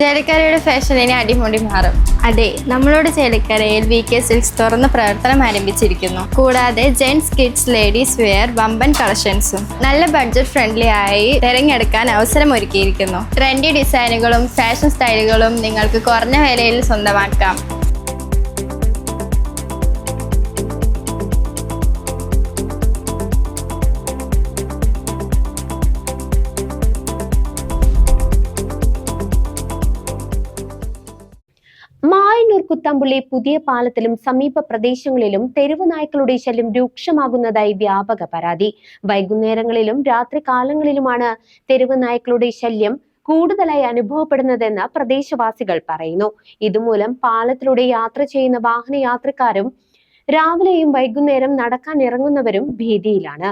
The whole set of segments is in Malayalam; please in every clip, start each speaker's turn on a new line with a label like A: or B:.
A: ചേലക്കരയുടെ ഫാഷൻ ഇനി അടിമുടി മാറും. അതെ, നമ്മളുടെ ചേലക്കരയിൽ VK സിൽക്സ് തുറന്ന് പ്രവർത്തനം ആരംഭിച്ചിരിക്കുന്നു. കൂടാതെ ജെന്റ്സ്, കിഡ്സ്, ലേഡീസ് വെയർ വമ്പൻ കളക്ഷൻസും നല്ല ബഡ്ജറ്റ് ഫ്രണ്ട്ലി ആയി തിരഞ്ഞെടുക്കാൻ അവസരം ഒരുക്കിയിരിക്കുന്നു. ട്രെൻഡി ഡിസൈനുകളും ഫാഷൻ സ്റ്റൈലുകളും നിങ്ങൾക്ക് കുറഞ്ഞ വിലയിൽ സ്വന്തമാക്കാം.
B: മായന്നൂർ കുത്താമ്പുള്ളി പുതിയ പാലത്തിലും സമീപ പ്രദേശങ്ങളിലും തെരുവ് നായ്ക്കളുടെ ശല്യം രൂക്ഷമാകുന്നതായി വ്യാപക പരാതി. വൈകുന്നേരങ്ങളിലും രാത്രികാലങ്ങളിലുമാണ് തെരുവ് നായ്ക്കളുടെ ശല്യം കൂടുതലായി അനുഭവപ്പെടുന്നതെന്ന് പ്രദേശവാസികൾ പറയുന്നു. ഇതുമൂലം പാലത്തിലൂടെ യാത്ര ചെയ്യുന്ന വാഹനയാത്രക്കാരും രാവിലെയും വൈകുന്നേരം നടക്കാൻ ഇറങ്ങുന്നവരും ഭീതിയിലാണ്.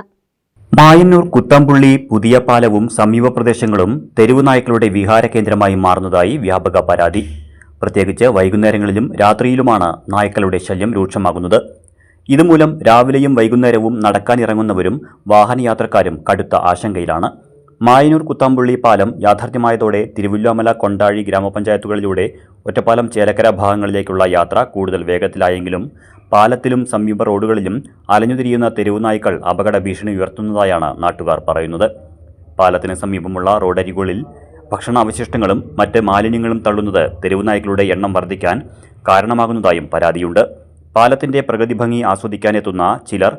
C: മായന്നൂർ കുത്താമ്പുള്ളി പുതിയ പാലവും സമീപ പ്രദേശങ്ങളും തെരുവ് നായ്ക്കളുടെ വിഹാര കേന്ദ്രമായി മാറുന്നതായി വ്യാപക പരാതി. പ്രത്യേകിച്ച് വൈകുന്നേരങ്ങളിലും രാത്രിയിലുമാണ് നായ്ക്കളുടെ ശല്യം രൂക്ഷമാകുന്നത്. ഇതുമൂലം രാവിലെയും വൈകുന്നേരവും നടക്കാനിറങ്ങുന്നവരും വാഹനയാത്രക്കാരും കടുത്ത ആശങ്കയിലാണ്. മായന്നൂർ കുത്താമ്പുള്ളി പാലം യാഥാർത്ഥ്യമായതോടെ തിരുവല്ലോമല, കൊണ്ടാഴി ഗ്രാമപഞ്ചായത്തുകളിലൂടെ ഒറ്റപ്പാലം, ചേലക്കര ഭാഗങ്ങളിലേക്കുള്ള യാത്ര കൂടുതൽ വേഗത്തിലായെങ്കിലും പാലത്തിലും സമീപ റോഡുകളിലും അലഞ്ഞുതിരിയുന്ന തെരുവ് നായ്ക്കൾ അപകട ഭീഷണി ഉയർത്തുന്നതായാണ് നാട്ടുകാർ പറയുന്നത്. പാലത്തിന് സമീപമുള്ള റോഡരികുകളിൽ ഭക്ഷണാവശിഷ്ടങ്ങളും മറ്റ് മാലിന്യങ്ങളും തള്ളുന്നത് തെരുവ് നായ്ക്കളുടെ എണ്ണം വർദ്ധിക്കാൻ കാരണമാകുന്നതായും പരാതിയുണ്ട്. പാലത്തിന്റെ പ്രകൃതി ഭംഗി ആസ്വദിക്കാനെത്തുന്ന ചിലർ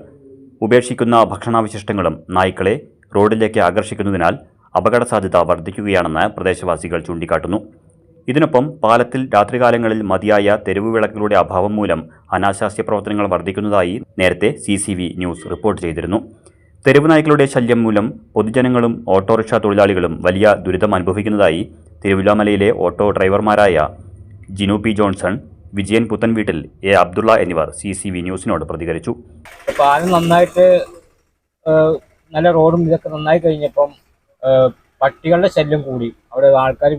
C: ഉപേക്ഷിക്കുന്ന ഭക്ഷണാവശിഷ്ടങ്ങളും നായ്ക്കളെ റോഡിലേക്ക് ആകർഷിക്കുന്നതിനാൽ അപകട സാധ്യത വർദ്ധിക്കുകയാണെന്ന് പ്രദേശവാസികൾ ചൂണ്ടിക്കാട്ടുന്നു. ഇതിനൊപ്പം പാലത്തിൽ രാത്രികാലങ്ങളിൽ മതിയായ തെരുവ് വിളക്കുകളുടെ അഭാവം മൂലം അനാശാസ്യ പ്രവർത്തനങ്ങൾ വർദ്ധിക്കുന്നതായി നേരത്തെ CCV ന്യൂസ് റിപ്പോർട്ട് ചെയ്തിരുന്നു. തെരുവ് നായ്ക്കളുടെ ശല്യം മൂലം പൊതുജനങ്ങളും ഓട്ടോറിക്ഷ തൊഴിലാളികളും വലിയ ദുരിതം അനുഭവിക്കുന്നതായി തിരുവല്ലോമലയിലെ ഓട്ടോ ഡ്രൈവർമാരായ Jinu P. Johnson, Vijayan Puthenveettil, A. Abdullah എന്നിവർ CCV ന്യൂസിനോട് പ്രതികരിച്ചു.
D: പാലം നന്നായിട്ട് നല്ല റോഡും ഇതൊക്കെ നന്നായി കഴിഞ്ഞപ്പം പട്ടികളുടെ ശല്യം കൂടി. അവിടെ ആൾക്കാർ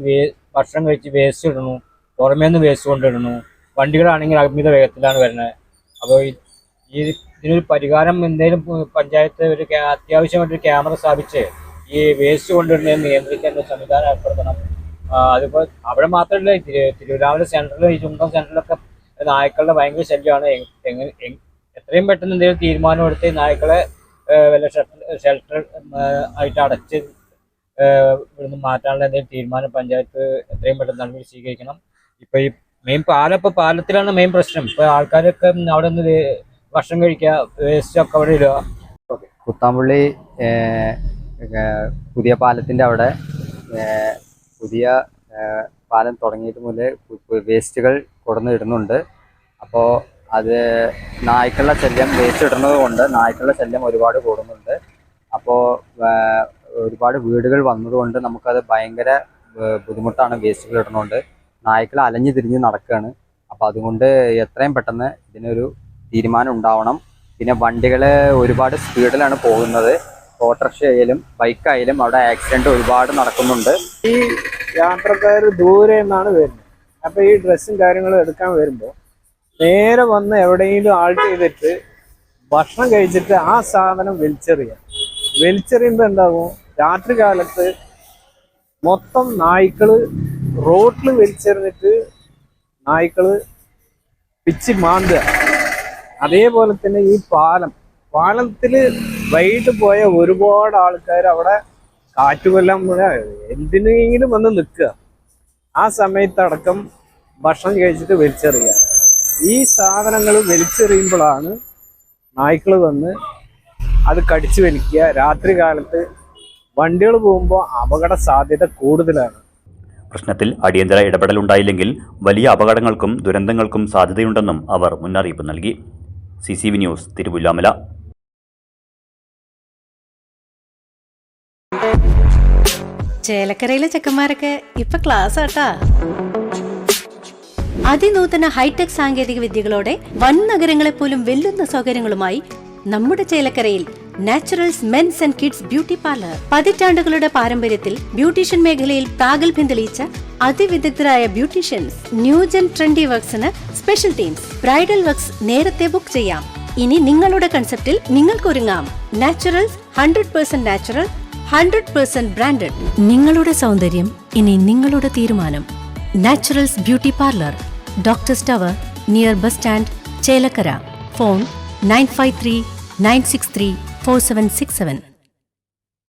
D: ഭക്ഷണം കഴിച്ച് വേസ്റ്റ് ഇടുന്നു, പുറമേന്ന് വേസ്റ്റ് കൊണ്ടിടുന്നു. വണ്ടികളാണെങ്കിൽ അമിത വേഗത്തിലാണ് വരുന്നത്. അപ്പോൾ ഇതിനൊരു പരിഹാരം എന്തെങ്കിലും പഞ്ചായത്ത് ഒരു അത്യാവശ്യമായിട്ടൊരു ക്യാമറ സ്ഥാപിച്ച് ഈ വേസ്റ്റ് കൊണ്ടിടുന്നതിന് നിയന്ത്രിക്കാൻ ഒരു സംവിധാനം ഏർപ്പെടുത്തണം. അതിപ്പോൾ അവിടെ മാത്രമല്ല, തിരുവല്ലാമല സെൻറ്ററിൽ, ഈ ചുണ്ടം സെൻറ്ററിലൊക്കെ നായ്ക്കളുടെ ഭയങ്കര ശല്യമാണ്. എത്രയും പെട്ടെന്ന് എന്തെങ്കിലും തീരുമാനം എടുത്ത് നായ്ക്കളെ വല്ല ഷെൽട്ടർ ആയിട്ട് അടച്ച് ഇവിടുന്ന് മാറ്റാനുള്ള എന്തെങ്കിലും തീരുമാനം പഞ്ചായത്ത് എത്രയും പെട്ടെന്ന് നടപടി സ്വീകരിക്കണം. ഇപ്പം ഈ മെയിൻ പാലത്തിലാണ് മെയിൻ പ്രശ്നം. ഇപ്പോൾ ആൾക്കാരൊക്കെ അവിടെ നിന്ന് ഭക്ഷണം കഴിക്കുക, വേസ്റ്റ് ഒക്കെ അവിടെ ഇടുക.
E: കുത്താമ്പുള്ളി പുതിയ പാലത്തിൻ്റെ അവിടെ പുതിയ പാലം തുടങ്ങിയിട്ട് മുതൽ വേസ്റ്റുകൾ കൊടുന്ന് ഇടുന്നുണ്ട്. അപ്പോൾ അത് നായ്ക്കളുടെ ശല്യം, വേസ്റ്റ് ഇടുന്നത് കൊണ്ട് നായ്ക്കളുടെ ശല്യം ഒരുപാട് കൂടുന്നുണ്ട്. അപ്പോൾ ഒരുപാട് വീടുകൾ വന്നതുകൊണ്ട് നമുക്കത് ഭയങ്കര ബുദ്ധിമുട്ടാണ്. വേസ്റ്റുകൾ ഇടുന്നതുകൊണ്ട് നായ്ക്കൾ അലഞ്ഞു തിരിഞ്ഞ് നടക്കുകയാണ്. അപ്പോൾ അതുകൊണ്ട് എത്രയും പെട്ടെന്ന് ഇതിനൊരു തീരുമാനം ഉണ്ടാവണം. പിന്നെ വണ്ടികൾ ഒരുപാട് സ്പീഡിലാണ് പോകുന്നത്. ഓട്ടോറിക്ഷയായാലും ബൈക്കായാലും അവിടെ ആക്സിഡന്റ് ഒരുപാട് നടക്കുന്നുണ്ട്.
F: ഈ യാത്രക്കാർ ദൂരെ നിന്നാണ് വരുന്നത്. അപ്പോൾ ഈ ഡ്രസ്സും കാര്യങ്ങളും എടുക്കാൻ വരുമ്പോൾ നേരെ വന്ന് എവിടെയെങ്കിലും ആൾട്ട് ചെയ്തിട്ട് ഭക്ഷണം കഴിച്ചിട്ട് ആ സാധനം വലിച്ചെറിയുമ്പോൾ എന്താകും, രാത്രി കാലത്ത് മൊത്തം നായ്ക്കള് റോഡിൽ വലിച്ചെറിഞ്ഞിട്ട് നായ്ക്കള് പിച്ചി മാന്തുക. അതേപോലെ തന്നെ ഈ പാലത്തിൽ വൈകിട്ട് പോയ ഒരുപാട് ആൾക്കാർ അവിടെ കാറ്റുകൊല്ലാൻ എന്തിനെങ്കിലും വന്ന് നിൽക്കുക. ആ സമയത്തടക്കം ഭക്ഷണം കഴിച്ചിട്ട് വലിച്ചെറിയുക. ഈ സാധനങ്ങൾ വലിച്ചെറിയുമ്പോഴാണ് നായ്ക്കൾ വന്ന് അത് കടിച്ചു വലിക്കുക. രാത്രി കാലത്ത് വണ്ടികൾ പോകുമ്പോൾ അപകട സാധ്യത കൂടുതലാണ്.
C: പ്രശ്നത്തിൽ അടിയന്തര ഇടപെടലുണ്ടായില്ലെങ്കിൽ വലിയ അപകടങ്ങൾക്കും ദുരന്തങ്ങൾക്കും സാധ്യതയുണ്ടെന്നും അവർ മുന്നറിയിപ്പ് നൽകി. CCV news, Thiruvilwamala.
G: ചേലക്കരയിലെ ചെക്കന്മാരൊക്കെ ഇപ്പൊ ക്ലാസ് ആട്ടാ. അതിനൂതന ഹൈടെക് സാങ്കേതിക വിദ്യകളോടെ വൻ നഗരങ്ങളെ പോലും വെല്ലുന്ന സൗകര്യങ്ങളുമായി നമ്മുടെ ചേലക്കരയിൽ Naturals men's and kids beauty parlour. പതിറ്റാണ്ടുകളുടെ പാരമ്പര്യത്തിൽ ബ്യൂട്ടീഷ്യൻ മേഖലയിൽ പ്രാഗൽഭ്യം തെളിയിച്ച അതിവിദഗ്ധരായ ബ്യൂട്ടീഷ്യൻസ്. ന്യൂജൻ ട്രെൻഡി വർക്സിന് സ്പെഷ്യൽ ടീംസ്. ബ്രൈഡൽ വർക്സ് നേരത്തെ ബുക്ക് ചെയ്യാം. ഇനി നിങ്ങളുടെ കൺസെപ്റ്റിൽ നിങ്ങൾക്ക് ഒരുങ്ങാം. Naturals 100% natural, 100% branded. നിങ്ങളുടെ സൗന്ദര്യം ഇനി നിങ്ങളുടെ തീരുമാനം. Naturals beauty parlour, doctors tower, near bus stand, Chelakkara. Phone 953 963 4767.